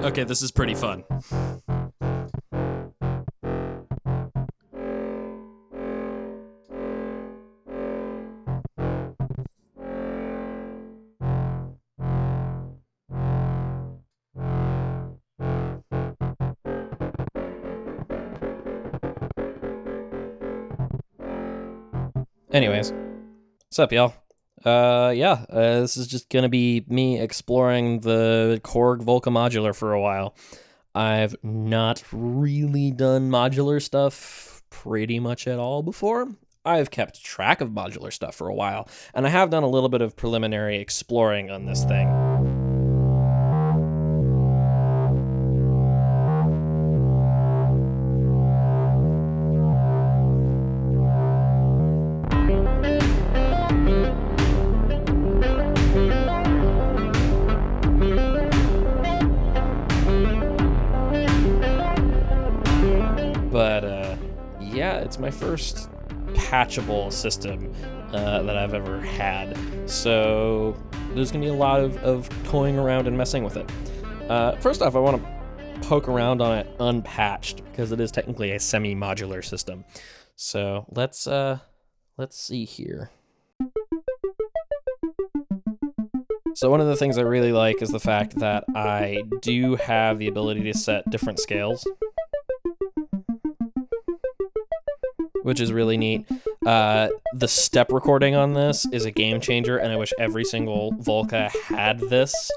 Okay, this is pretty fun. Anyways, what's up, y'all? This is just gonna be me exploring the Korg Volca Modular for a while. I've not really done modular stuff pretty much at all before. I've kept track of modular stuff for a while, and I have done a little bit of preliminary exploring on this thing. But yeah, it's my first patchable system that I've ever had. So there's going to be a lot of toying around and messing with it. First off, I want to poke around on it unpatched because it is technically a semi-modular system. So let's see here. So one of the things I really like is the fact that I do have the ability to set different scales, which is really neat. The step recording on this is a game changer, and I wish every single Volca had this.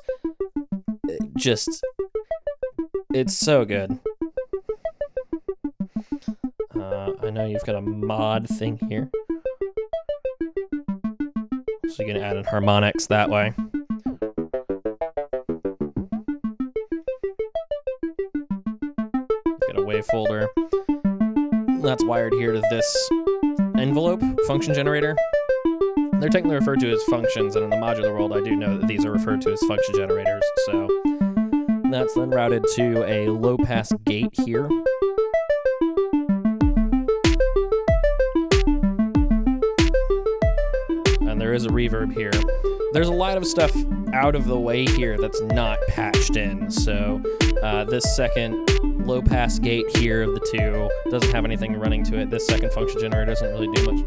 It's so good. I know you've got a mod thing here, so you can add in harmonics that way. Got a wave folder. That's wired here to this envelope function generator. They're technically referred to as functions, and in the modular world I do know that these are referred to as function generators. So that's then routed to a low pass gate here. And there is a reverb here. There's a lot of stuff out of the way here that's not patched in. So this second low pass gate here of the two doesn't have anything running to it. This second function generator doesn't really do much.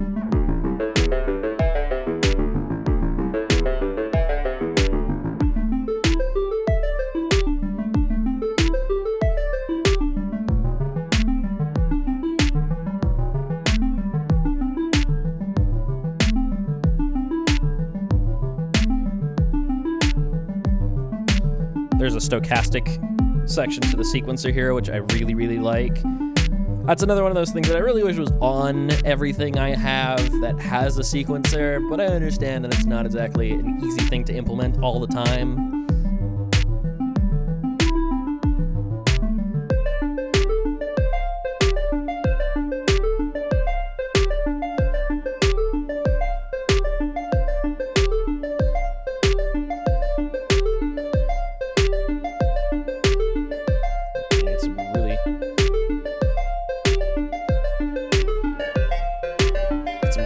There's a stochastic section to the sequencer here, which I really, really like. That's another one of those things that I really wish was on everything I have that has a sequencer, but I understand that it's not exactly an easy thing to implement all the time.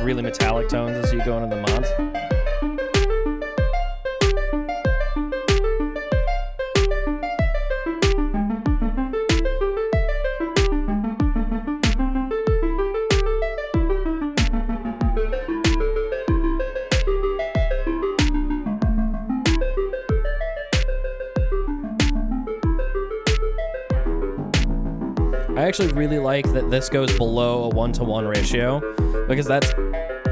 Really metallic tones as you go into the mods. I actually really like that this goes below a 1-to-1 ratio, because that's,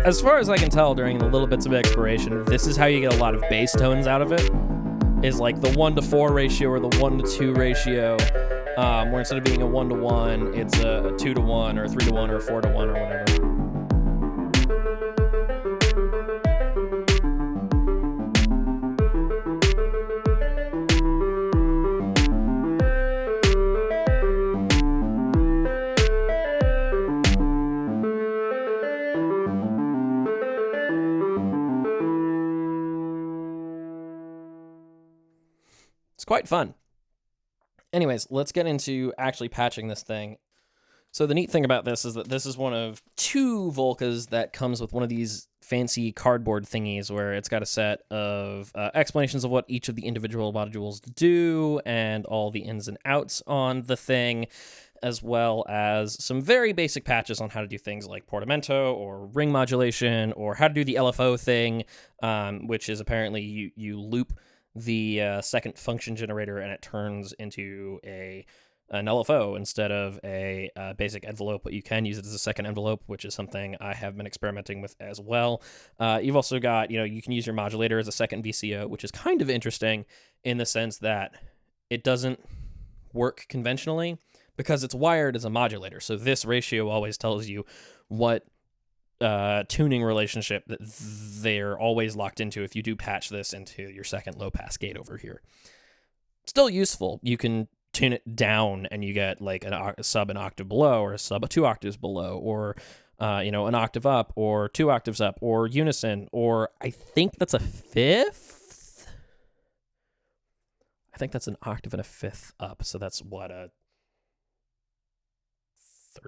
as far as I can tell during the little bits of exploration, this is how you get a lot of bass tones out of it, is like the 1-to-4 ratio or the 1-to-2 ratio, where instead of being a 1-to-1, it's a 2-to-1 or a 3-to-1 or a 4-to-1 or whatever. It's quite fun. Anyways, let's get into actually patching this thing. So the neat thing about this is that this is one of 2 Volcas that comes with one of these fancy cardboard thingies where it's got a set of explanations of what each of the individual modules do and all the ins and outs on the thing, as well as some very basic patches on how to do things like portamento or ring modulation, or how to do the LFO thing, which is apparently you loop the second function generator and it turns into an LFO instead of a basic envelope, but you can use it as a second envelope, which is something I have been experimenting with as well. You've also got, you can use your modulator as a second VCO, which is kind of interesting in the sense that it doesn't work conventionally because it's wired as a modulator. So this ratio always tells you what tuning relationship that they're always locked into if you do patch this into your second low pass gate over here. Still useful. You can tune it down and you get like a sub an octave below, or a sub 2 octaves below, or an octave up, or 2 octaves up, or unison, or I think that's a fifth. I think that's an octave and a fifth up. So that's what,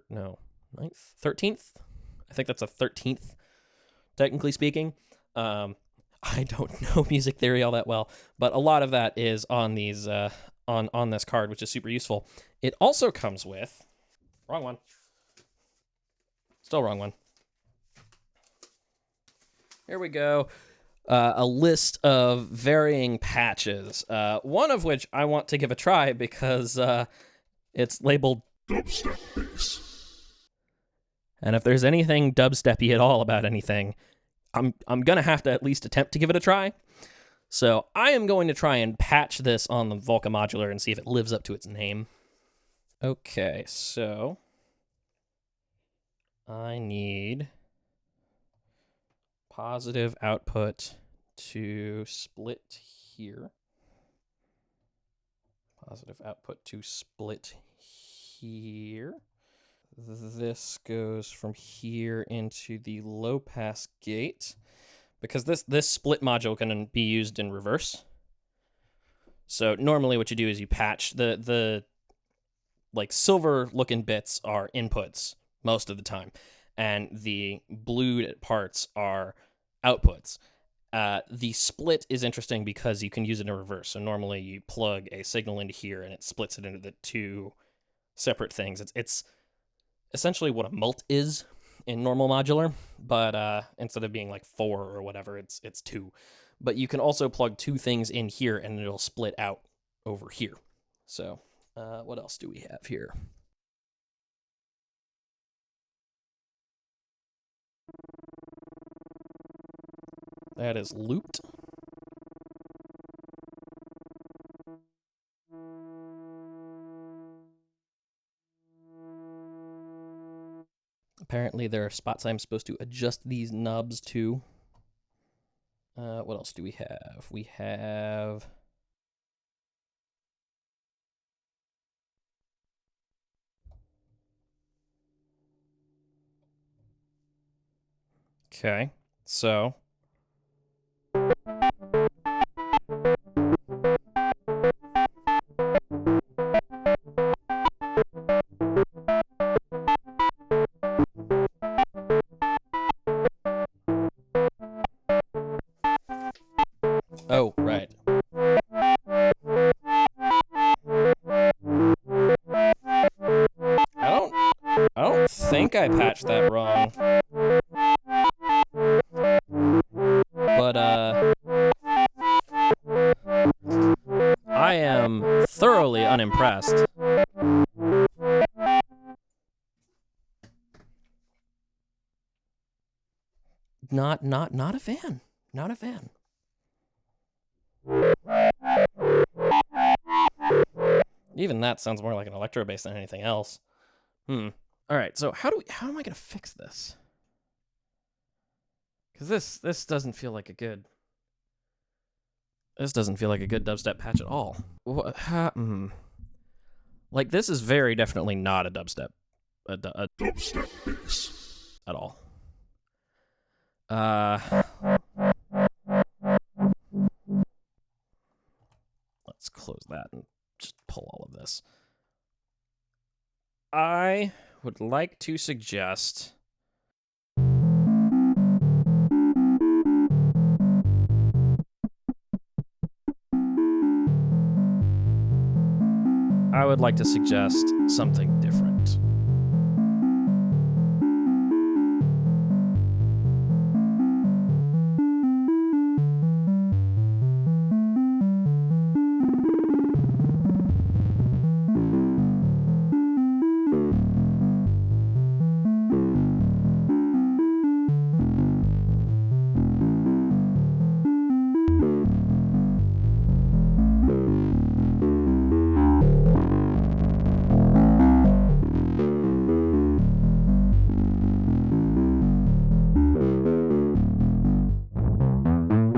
ninth, 13th. I think that's a 13th, technically speaking. I don't know music theory all that well, but a lot of that is on these on this card, which is super useful. It also comes with wrong one. Still wrong one. Here we go. A list of varying patches. One of which I want to give a try because it's labeled dubstep bass. And if there's anything dubsteppy at all about anything, I'm gonna have to at least attempt to give it a try. So I am going to try and patch this on the Volca Modular and see if it lives up to its name. Okay, so I need positive output to split here. Positive output to split here. This goes from here into the low pass gate, because this split module can be used in reverse. So normally what you do is you patch the like silver looking bits are inputs most of the time, and the blue parts are outputs. The split is interesting because you can use it in reverse. So normally you plug a signal into here and it splits it into the 2 separate things. It's essentially what a mult is in normal modular, but instead of being like 4 or whatever, it's 2. But you can also plug 2 things in here and it'll split out over here. So what else do we have here? That is looped. Apparently there are spots I'm supposed to adjust these knobs to. What else do we have? We have... Okay, so... Oh, right. I don't think I patched that wrong. But, I am thoroughly unimpressed. Not a fan. Not a fan. Even that sounds more like an electro bass than anything else. All right, so how am I gonna fix this? Because this doesn't feel like a good. This doesn't feel like a good dubstep patch at all. Like, this is very definitely not a dubstep. A dubstep bass at all. Let's close that and just pull all of this. I would like to suggest... I would like to suggest something different.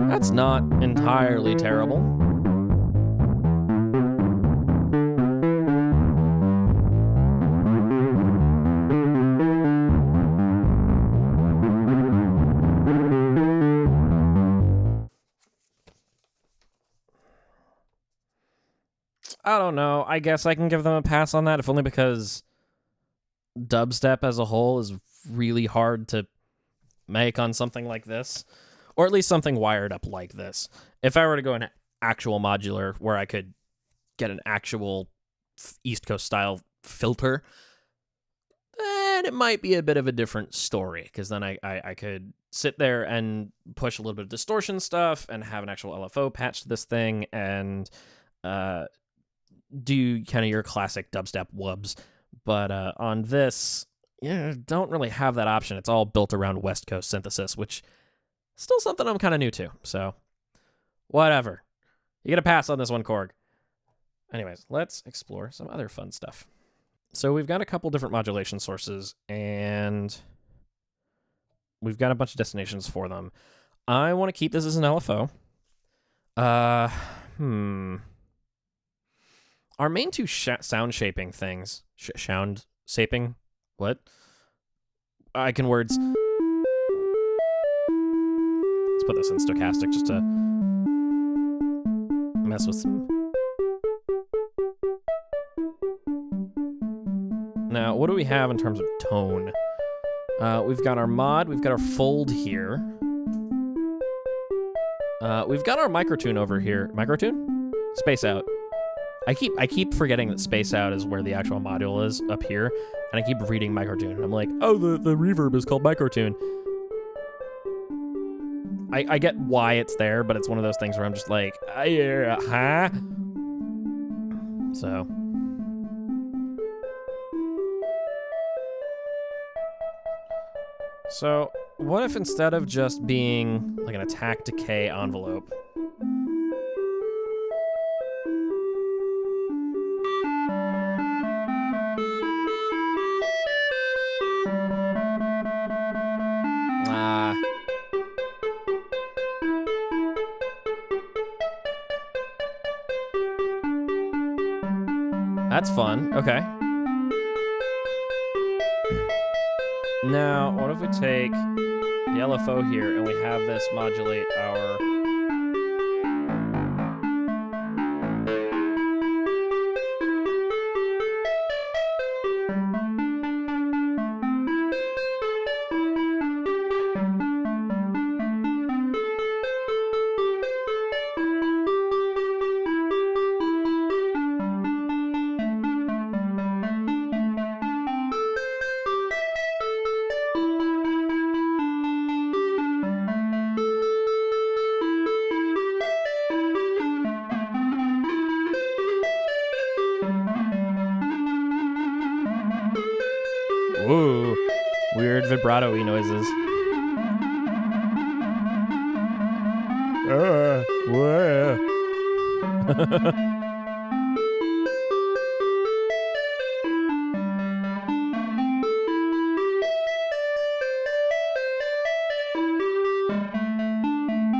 That's not entirely terrible. I don't know. I guess I can give them a pass on that, if only because dubstep as a whole is really hard to make on something like this, or at least something wired up like this. If I were to go an actual modular where I could get an actual East Coast style filter, then it might be a bit of a different story, because then I could sit there and push a little bit of distortion stuff and have an actual LFO patch to this thing and do kind of your classic dubstep wubs. But on this, don't really have that option. It's all built around West Coast synthesis, which is still something I'm kind of new to. So, whatever. You get a pass on this one, Korg. Anyways, let's explore some other fun stuff. So we've got a couple different modulation sources, and we've got a bunch of destinations for them. I want to keep this as an LFO. Our main two sound shaping things... sound shaping? What? I can words. Let's put this in stochastic just to mess with some... Now, what do we have in terms of tone? We've got our mod, we've got our fold here. We've got our microtune over here. Microtune? Space out. I keep forgetting that space out is where the actual module is, up here, and I keep reading microtune, and I'm like, oh, the reverb is called microtune. I get why it's there, but it's one of those things where I'm just like, huh? So, what if instead of just being like an attack decay envelope, that's fun. Okay. Now, what if we take the LFO here and we have this modulate our... Ooh, weird vibrato-y noises.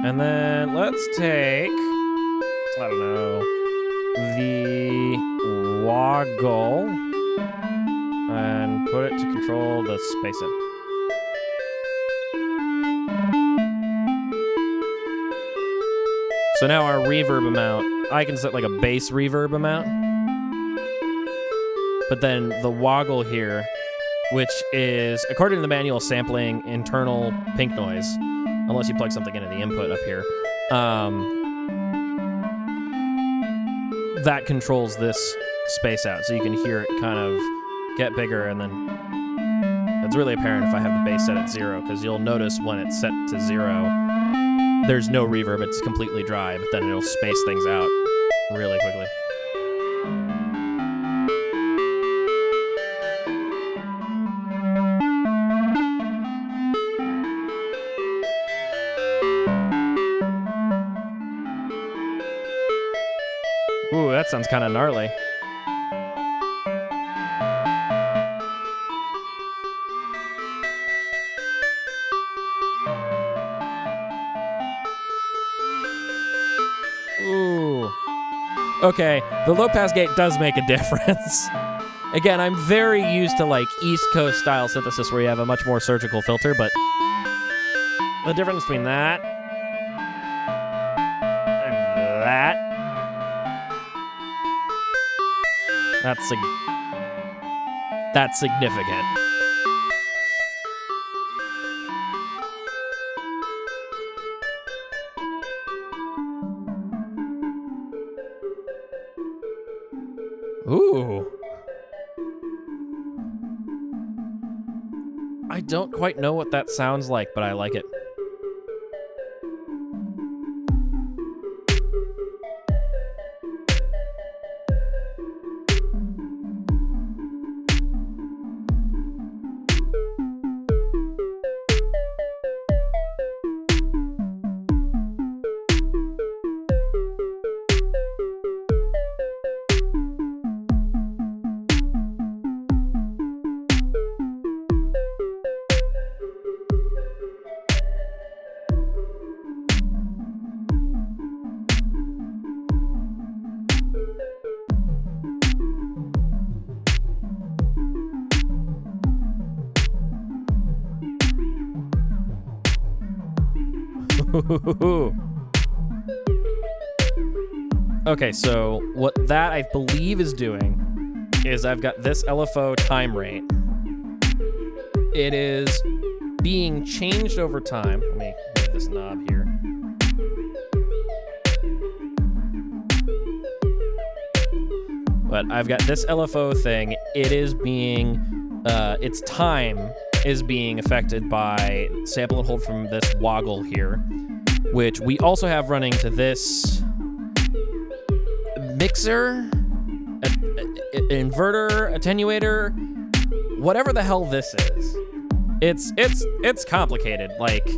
And then let's take, I don't know, the woggle and put it to control the space in. So now our reverb amount, I can set like a bass reverb amount, but then the woggle here which is, according to the manual, sampling internal pink noise, unless you plug something into the input up here. That controls this space out, so you can hear it kind of get bigger, and then it's really apparent if I have the bass set at 0, because you'll notice when it's set to 0, there's no reverb, it's completely dry, but then it'll space things out really quickly. Ooh, that sounds kind of gnarly. Ooh. Okay, the low-pass gate does make a difference. Again, I'm very used to, like, East Coast style synthesis where you have a much more surgical filter, but the difference between that and that, that's significant. Ooh. I don't quite know what that sounds like, but I like it. Okay, so what that I believe is doing is I've got this LFO time rate. It is being changed over time. Let me move this knob here. But I've got this LFO thing. It is being, its time is being affected by sample and hold from this woggle here, which we also have running to this mixer, inverter, attenuator, whatever the hell this is. It's complicated. Like,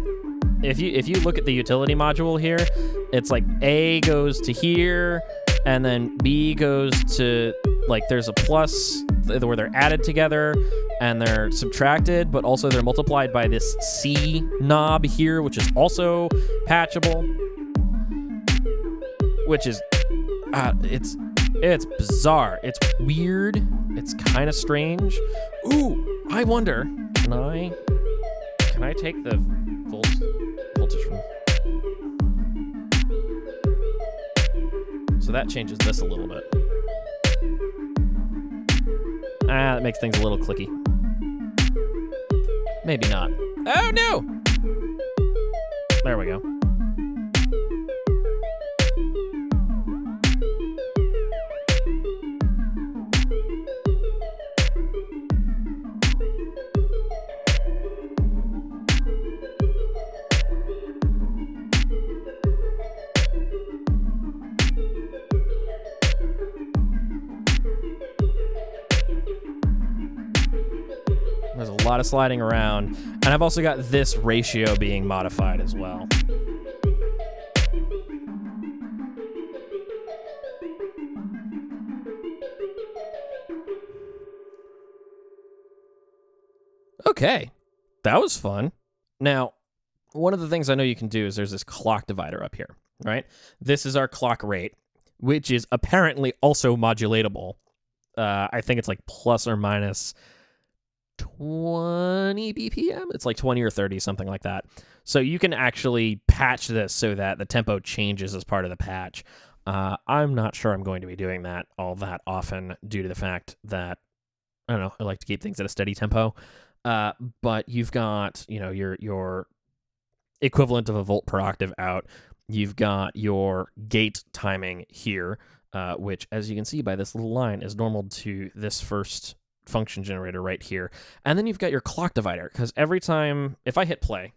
if you look at the utility module here, it's like A goes to here, and then B goes to, like, there's a plus where they're added together and they're subtracted, but also they're multiplied by this C knob here, which is also patchable, which is it's bizarre. It's weird. It's kind of strange. Ooh, I wonder, can I take the voltage from... So that changes this a little bit. That makes things a little clicky. Maybe not. Oh, no! There we go. There's a lot of sliding around, and I've also got this ratio being modified as well. Okay, that was fun. Now, one of the things I know you can do is there's this clock divider up here, right? This is our clock rate, which is apparently also modulatable. I think it's like plus or minus 20 BPM. It's like 20 or 30, something like that. So you can actually patch this so that the tempo changes as part of the patch. I'm not sure I'm going to be doing that all that often due to the fact that I don't know, I like to keep things at a steady tempo. But you've got, your equivalent of a volt per octave out. You've got your gate timing here, which, as you can see by this little line, is normal to this first function generator right here. And then you've got your clock divider, because every time, if I hit play,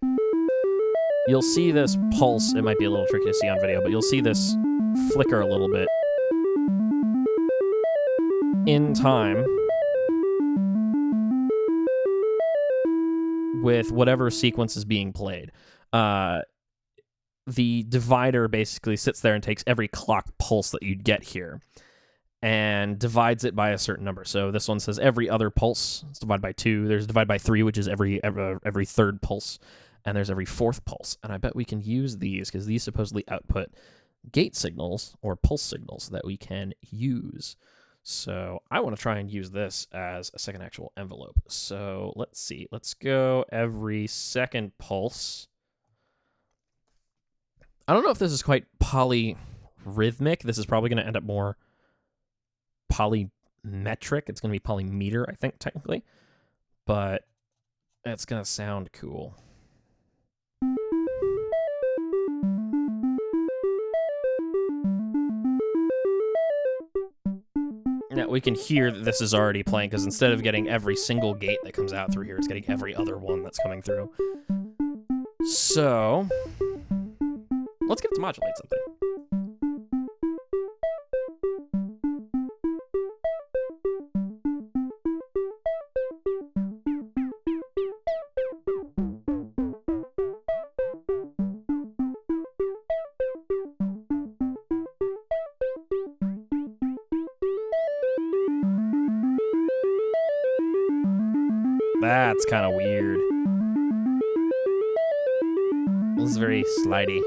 you'll see this pulse. It might be a little tricky to see on video, but you'll see this flicker a little bit in time with whatever sequence is being played. The divider basically sits there and takes every clock pulse that you'd get here and divides it by a certain number. So this one says every other pulse. It's divided by 2. There's divide by 3, which is every third pulse. And there's every fourth pulse. And I bet we can use these because these supposedly output gate signals or pulse signals that we can use. So I want to try and use this as a second actual envelope. So let's see. Let's go every second pulse. I don't know if this is quite polyrhythmic. This is probably going to end up more polymetric. It's going to be polymeter, I think, technically. But it's going to sound cool. Now, we can hear that this is already playing, because instead of getting every single gate that comes out through here, it's getting every other one that's coming through. So let's get it to modulate something. That's kind of weird. This is very slidey.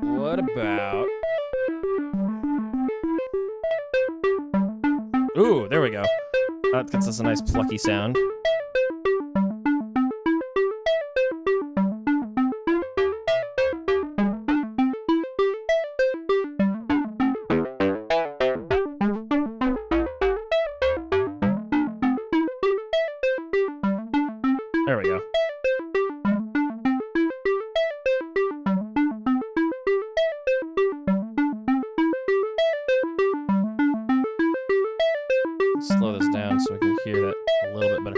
What about... Ooh, there we go. That gets us a nice plucky sound. There we go. Slow this down so we can hear that a little bit better.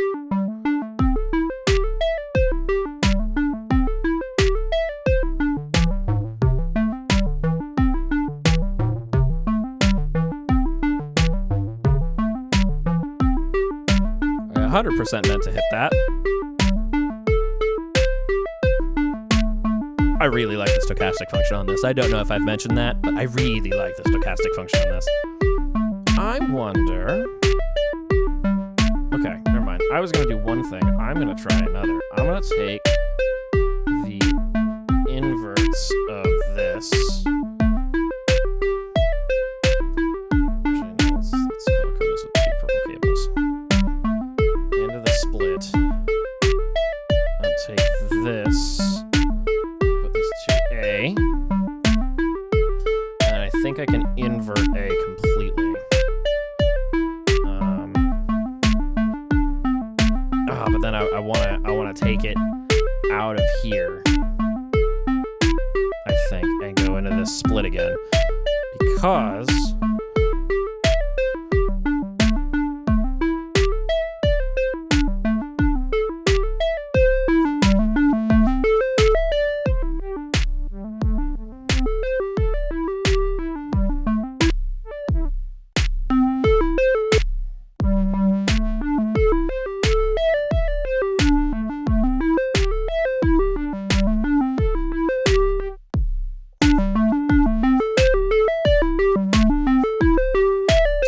I 100% meant to hit that. I really like the stochastic function on this. I don't know if I've mentioned that, but I really like the stochastic function on this. I wonder... Okay, never mind. I was going to do one thing. I'm going to try another. I'm going to take the inverts of this. Actually, no, let's color code this with 2 purple cables. Into the split. I'll take this. A, and I think I can invert A completely. But then I wanna take it out of here, I think, and go into this split again, because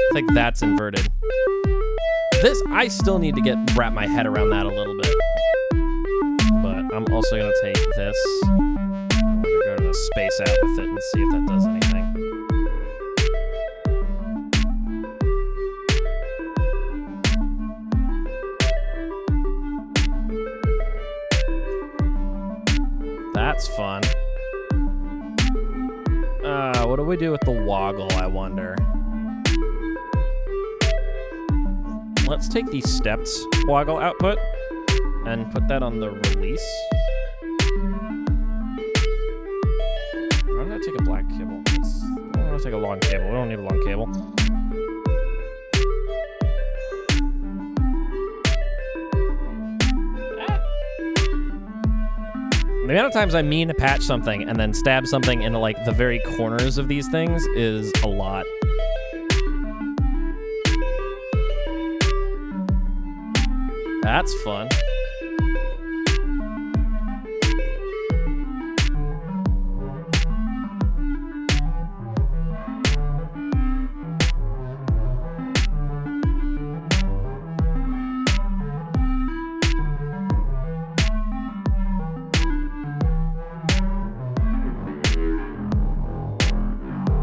I think that's inverted. This, I still need to wrap my head around that a little bit. But I'm also going to take this. I'm going to go to the space out with it and see if that does anything. That's fun. do we do with the woggle, I wonder? Let's take the stepped woggle output and put that on the release. Why did I take a black cable? I want to take a long cable. We don't need a long cable. The amount of times I mean to patch something and then stab something into like the very corners of these things is a lot. That's fun.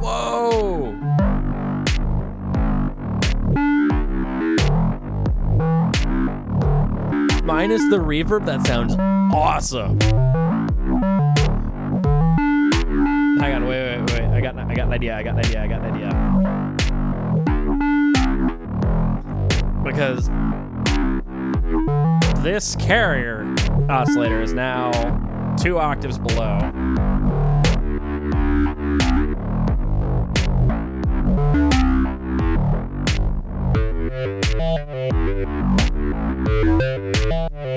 Whoa! Minus the reverb, that sounds awesome. Hang on, wait. I got an idea. Because this carrier oscillator is now 2 octaves below.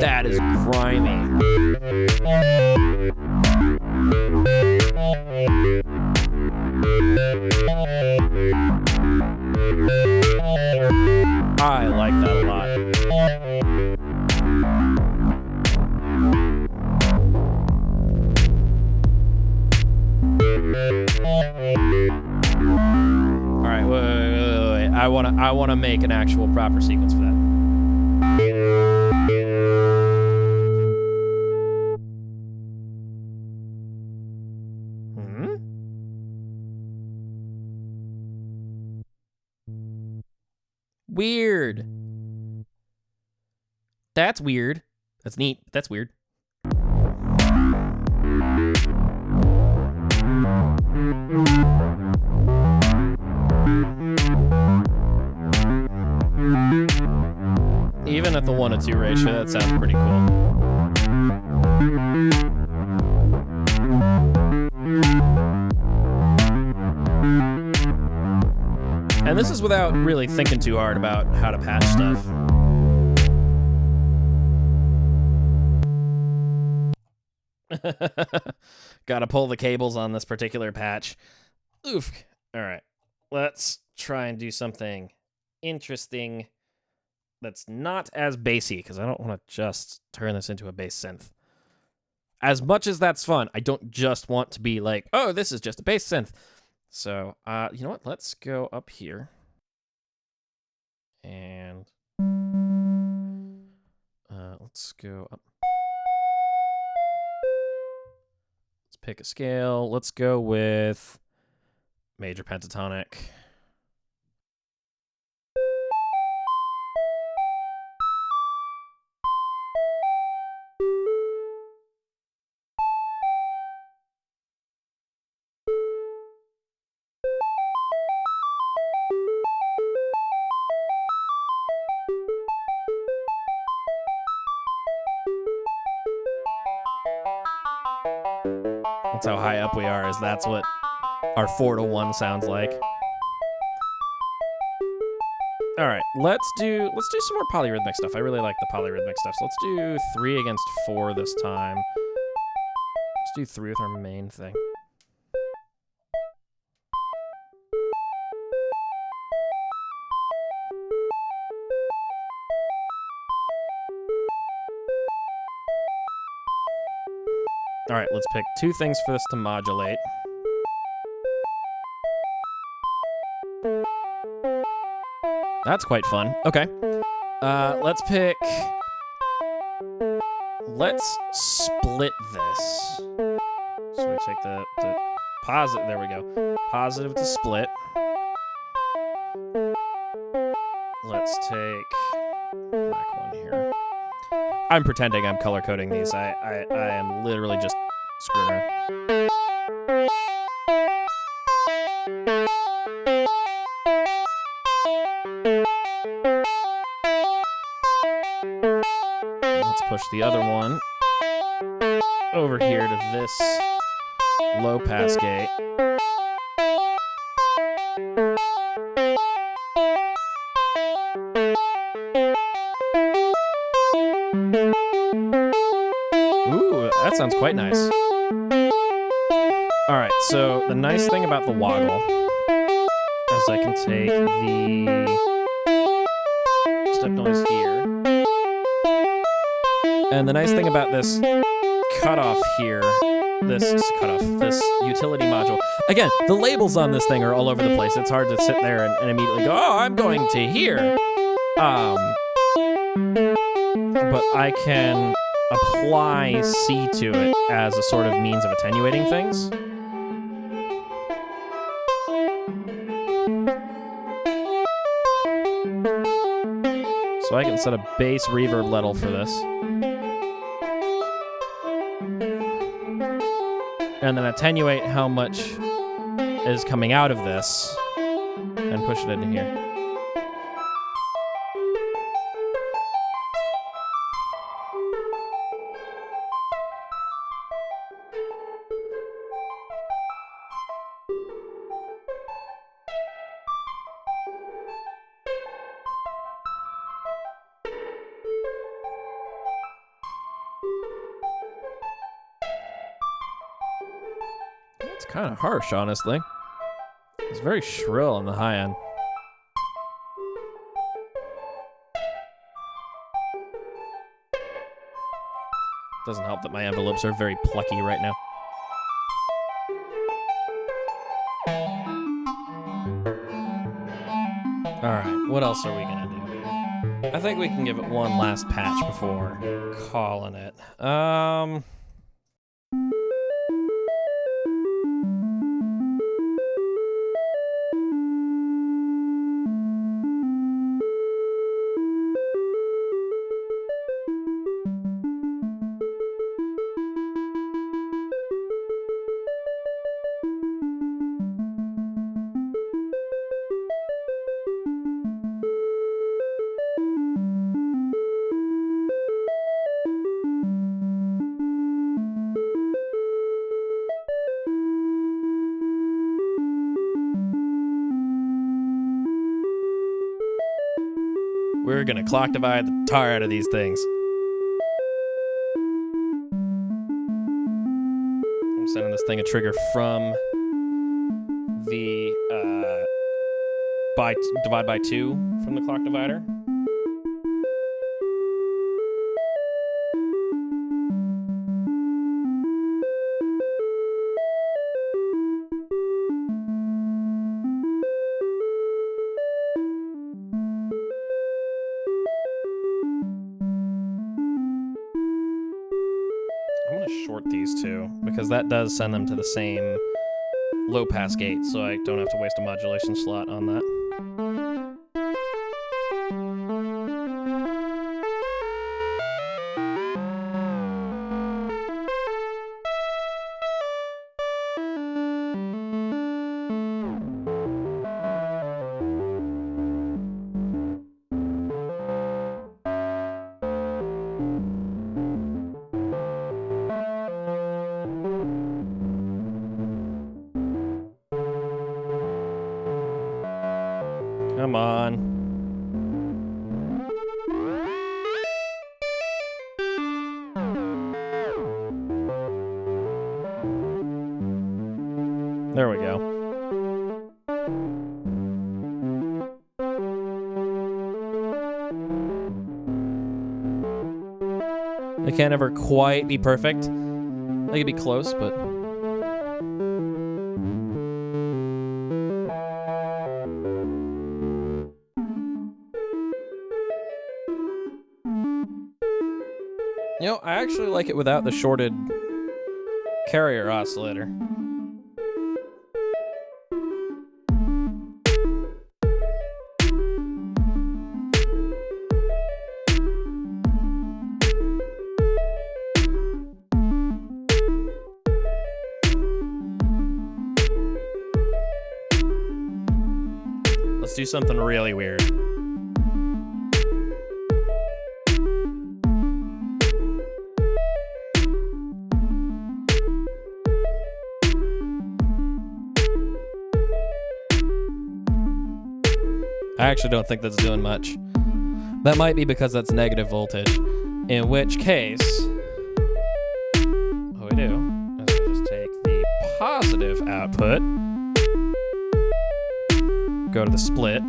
That is grimy. I like that a lot. All right, wait. I wanna make an actual proper sequence for that. Weird. That's weird. That's neat. That's weird. Even at the 1:2 ratio, that sounds pretty cool. And this is without really thinking too hard about how to patch stuff. Gotta pull the cables on this particular patch. Oof. All right. Let's try and do something interesting that's not as bassy, because I don't want to just turn this into a bass synth. As much as that's fun, I don't just want to be like, oh, this is just a bass synth. So, you know what? Let's go up here. And let's go up. Let's pick a scale. Let's go with major pentatonic. That's how high up we are, is that's what our 4-to-1 sounds like. All right, let's do some more polyrhythmic stuff. I really like the polyrhythmic stuff. So let's do 3 against 4 this time. Let's do 3 with our main thing. All right, let's pick 2 things for this to modulate. That's quite fun. Okay. Let's split this. So we take the positive, there we go. Positive to split. Let's take black one here. I'm pretending I'm color coding these. I am literally just screwing around. Let's push the other one over here to this low pass gate. Ooh, that sounds quite nice. All right, so the nice thing about the woggle is I can take the step noise here. And the nice thing about this cutoff here, this utility module, again, the labels on this thing are all over the place. It's hard to sit there and immediately go, oh, I'm going to here. But I can apply C to it as a sort of means of attenuating things. So I can set a bass reverb level for this. And then attenuate how much is coming out of this and push it into here. It's kind of harsh, honestly. It's very shrill on the high end. Doesn't help that my envelopes are very plucky right now. Alright, what else are we gonna do? I think we can give it one last patch before calling it. We're gonna clock divide the tar out of these things. I'm sending this thing a trigger from the divide by 2 from the clock divider. I'm going to short these two, because that does send them to the same low pass gate, so I don't have to waste a modulation slot on that. Come on. There we go. They can't ever quite be perfect. They could be close, but... You know, I actually like it without the shorted carrier oscillator. Let's do something really weird. I actually don't think that's doing much. That might be because that's negative voltage. In which case, what we do is we just take the positive output, go to the split,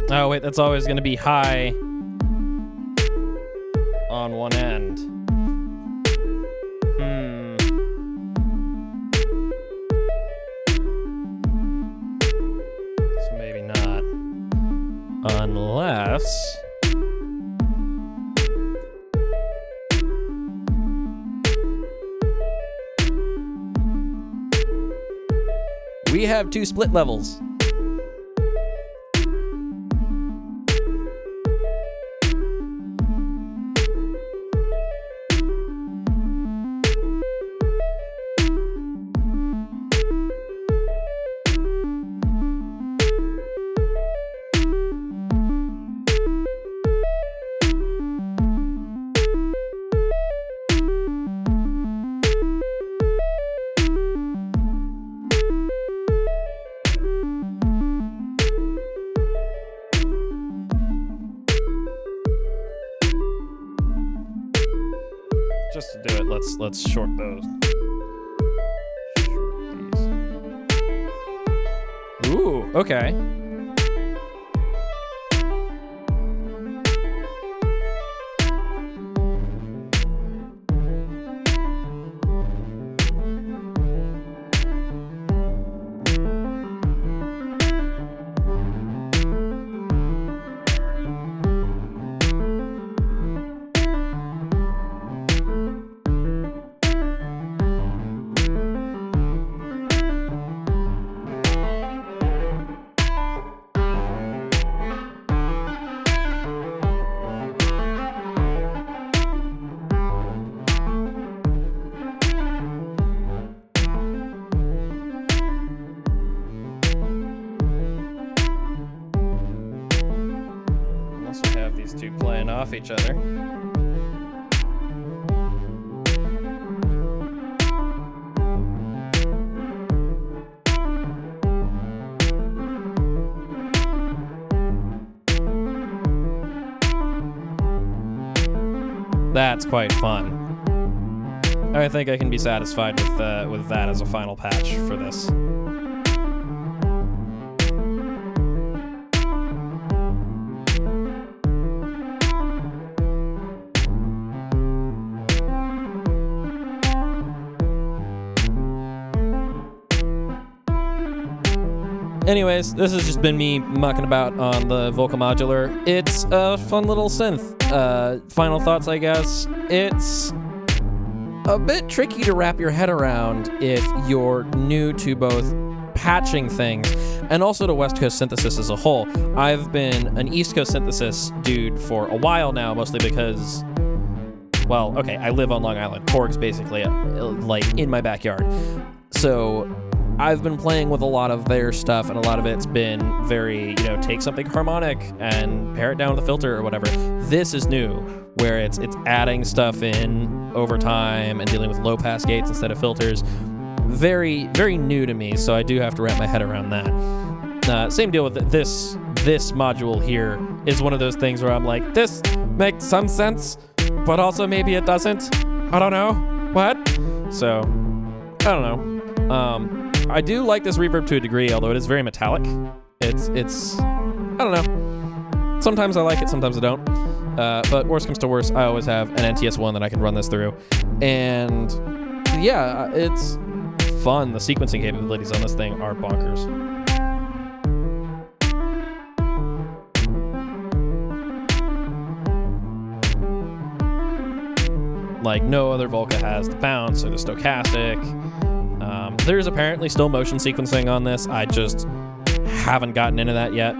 oh wait, that's always going to be high on one end. So maybe not. Unless... we have two split levels. Just to do it, let's short those. Short these. Ooh, okay. Two playing off each other. That's quite fun. I think I can be satisfied with that as a final patch for this. Anyways, this has just been me mucking about on the Volca Modular. It's a fun little synth. Final thoughts, I guess. It's a bit tricky to wrap your head around if you're new to both patching things and also to West Coast synthesis as a whole. I've been an East Coast synthesis dude for a while now, mostly because, well, okay, I live on Long Island. Korg's basically like in my backyard. So I've been playing with a lot of their stuff, and a lot of it's been very, take something harmonic and pare it down with a filter or whatever. This is new, where it's adding stuff in over time and dealing with low-pass gates instead of filters. Very, very new to me, so I do have to wrap my head around that. Same deal with this module here is one of those things where I'm like, this makes some sense, but also maybe it doesn't. I don't know. What? So, I don't know. I do like this reverb to a degree, although it is very metallic. It's I don't know. Sometimes I like it, sometimes I don't. But worst comes to worst, I always have an NTS1 that I can run this through. And yeah, it's fun. The sequencing capabilities on this thing are bonkers. Like no other Volca has the bounce or the stochastic. There's apparently still motion sequencing on this. I just haven't gotten into that yet.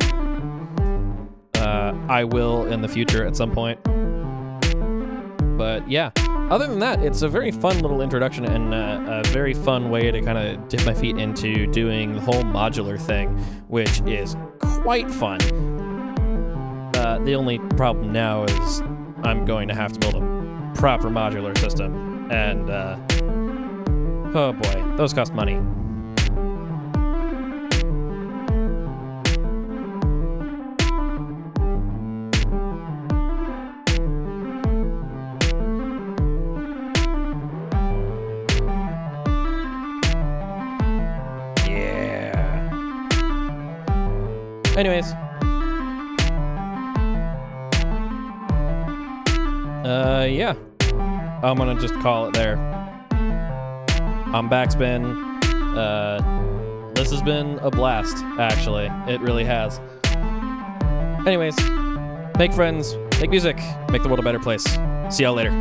I will in the future at some point. But yeah, other than that, it's a very fun little introduction and a very fun way to kind of dip my feet into doing the whole modular thing, which is quite fun. The only problem now is I'm going to have to build a proper modular system, and oh boy, those cost money. Anyways. Yeah. I'm gonna just call it there. I'm Backspin. This has been a blast, actually. It really has. Anyways, make friends, make music, make the world a better place. See y'all later.